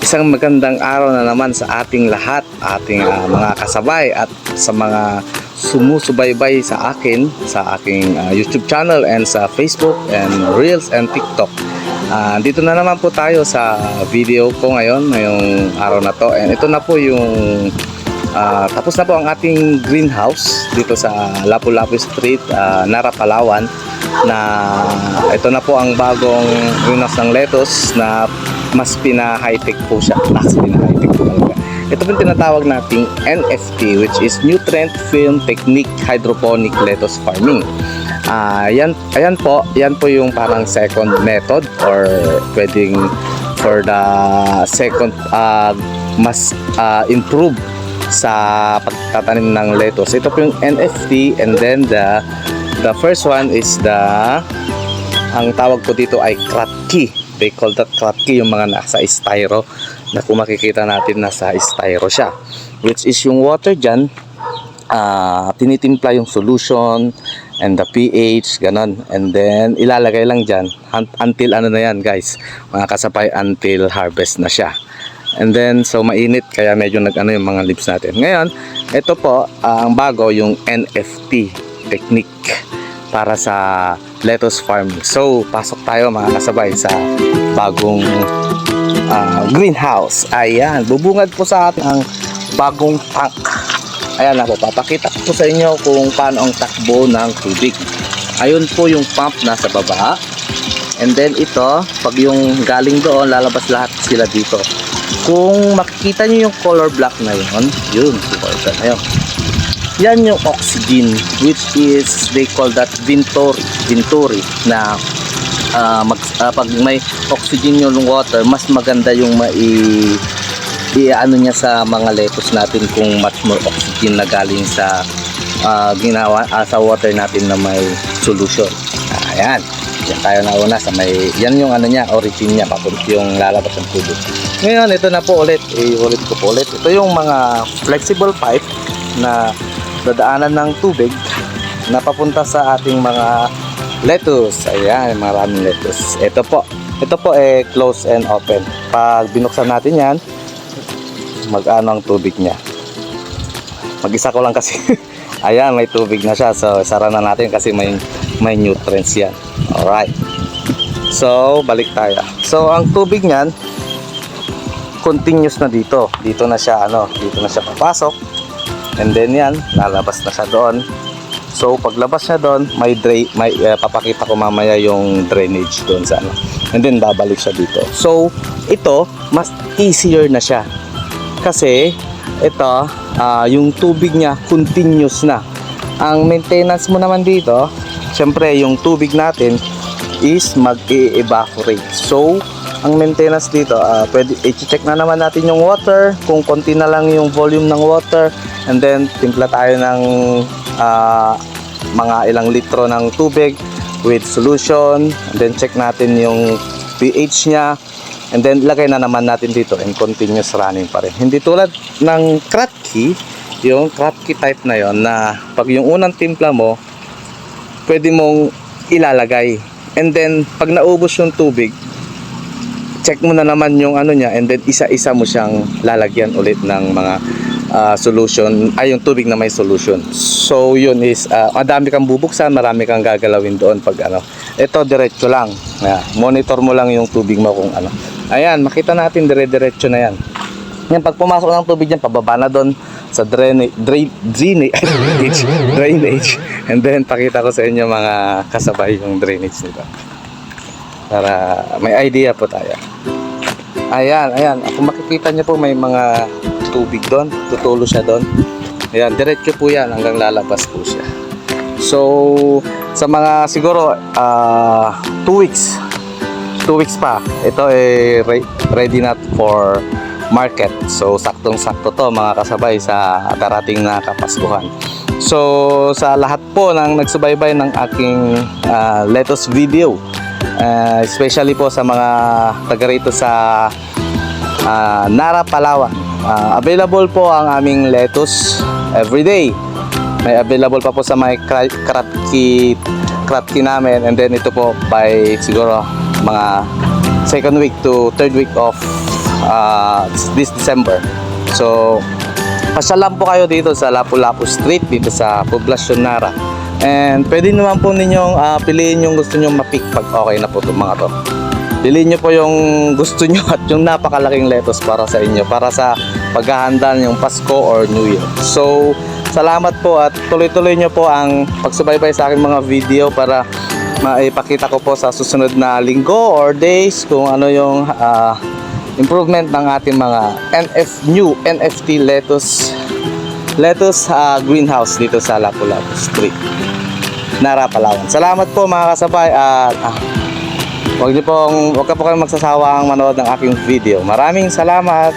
Isang magandang araw na naman sa ating lahat, ating mga kasabay at sa mga sumusubaybay sa akin, sa aking YouTube channel and sa Facebook and Reels and TikTok. Dito na naman po tayo sa video ko ngayon, ngayong araw na to. And ito na po yung tapos na po ang ating greenhouse dito sa Lapu-Lapu Street, Nara, Palawan. Na ito na po ang bagong greenhouse ng lettuce na mas pina-high-tech po siya. Mas pina-high-tech po talaga. Ito po yung tinatawag nating NFT, which is Nutrient Film Technique Hydroponic Lettuce Farming. Yan po yung parang second method or pwedeng for the second mas improve sa pagtatanim ng lettuce. Ito po yung NFT, and then the first one is ang tawag ko dito ay kratki. They call that kratki, yung mga nasa styro, na kung makikita natin nasa styro siya, which is yung water dyan, tinitimpla yung solution and the pH, ganon, and then ilalagay lang dyan until ano na yan guys, mga kasabay, until harvest na siya. And then so mainit kaya medyo nag-ano yung mga leaves natin. Ngayon ito po ang bago, yung NFT technique para sa lettuce farming. So pasok tayo mga kasabay sa bagong greenhouse. Ayan, bubungad po sa atin ang bagong tank. Ayan ako, papakita ko sa inyo kung paano ang takbo ng tubig. Ayun po yung pump nasa baba, and then ito, pag yung galing doon, lalabas lahat sila dito. Kung makikita nyo yung color black na yun color na yun, yan yung oxygen, which is they call that Venturi na pag may oxygen yung water, mas maganda yung ano niya sa mga lettuce natin kung much more oxygen na galing sa ginawa sa water natin na may solution. Ayan, yan tayo na una sa may, yan yung ano niya, origin niya, papunta yung lalabas ng tubig. Ngayon ito na po ulit, ulit ko po ulit, ito yung mga flexible pipe na dadaanan ng tubig na papunta sa ating mga lettuce. Ayan, maraming lettuce. Ito po close and open. Pag binuksan natin yan, mag-ano ang tubig niya. Mag-isa ko lang kasi. Ayan, may tubig na siya. So sara na natin kasi may nutrients yan. Alright, so balik tayo. So ang tubig niyan continuous na dito na siya papasok. And then yan, lalabas na siya doon. So paglabas niya doon, may papakita ko mamaya yung drainage doon sa ano. And then babalik siya dito. So ito, mas easier na siya. Kasi ito, yung tubig niya continuous na. Ang maintenance mo naman dito, syempre yung tubig natin is mag-evaporate. So ang maintenance dito, pwede i-check na naman natin yung water, kung konti na lang yung volume ng water, and then timpla tayo ng mga ilang litro ng tubig with solution, and then check natin yung pH nya, and then lagay na naman natin dito and continuous running pa rin. Hindi tulad ng kratki, yung kratki type na yon na pag yung unang timpla mo, pwede mong ilalagay, and then pag naubos yung tubig, check mo na naman yung ano niya, and then isa-isa mo siyang lalagyan ulit ng mga solution, yung tubig na may solution. So yun is madami kang bubuksan, marami kang gagalawin doon pag ano. Ito diretso lang. Monitor mo lang yung tubig mo kung ano. Ayan, makita natin dire-diretso na yan. Yan, pag pumasok ng tubig diyan, pababa na doon sa drainage. And then pakita ko sa inyo mga kasabay yung drainage nito, para may idea po tayo. Ayan, kung makikita nyo po, may mga tubig doon, tutulo siya doon. Ayan, diretso po yan hanggang lalabas po siya. So sa mga siguro 2 weeks pa, ito ready na for market. So saktong-sakto to mga kasabay sa darating na Kapaskuhan. So sa lahat po ng nagsubaybay ng aking lettuce video, especially po sa mga taga rito sa Nara, Palawan, available po ang aming lettuce everyday. May available pa po sa may kratki namin, and then ito po by siguro mga second week to third week of this December. So pasyal lang po kayo dito sa Lapu-Lapu Street dito sa Poblacion Nara. And pwede naman po ninyong piliin yung gusto nyo ma-pick pag okay na po itong mga to. Piliin nyo po yung gusto nyo at yung napakalaking lettuce para sa inyo, para sa paghahanda yung Pasko or New Year. So salamat po at tuloy-tuloy nyo po ang pagsubaybay sa aking mga video para maipakita ko po sa susunod na linggo or days kung ano yung improvement ng ating mga new NFT lettuce greenhouse dito sa Lapu-Lapu Street, Nara, Palawan. Salamat po mga kasabay at huwag ka po kayong magsasawang manood ng aking video. Maraming salamat.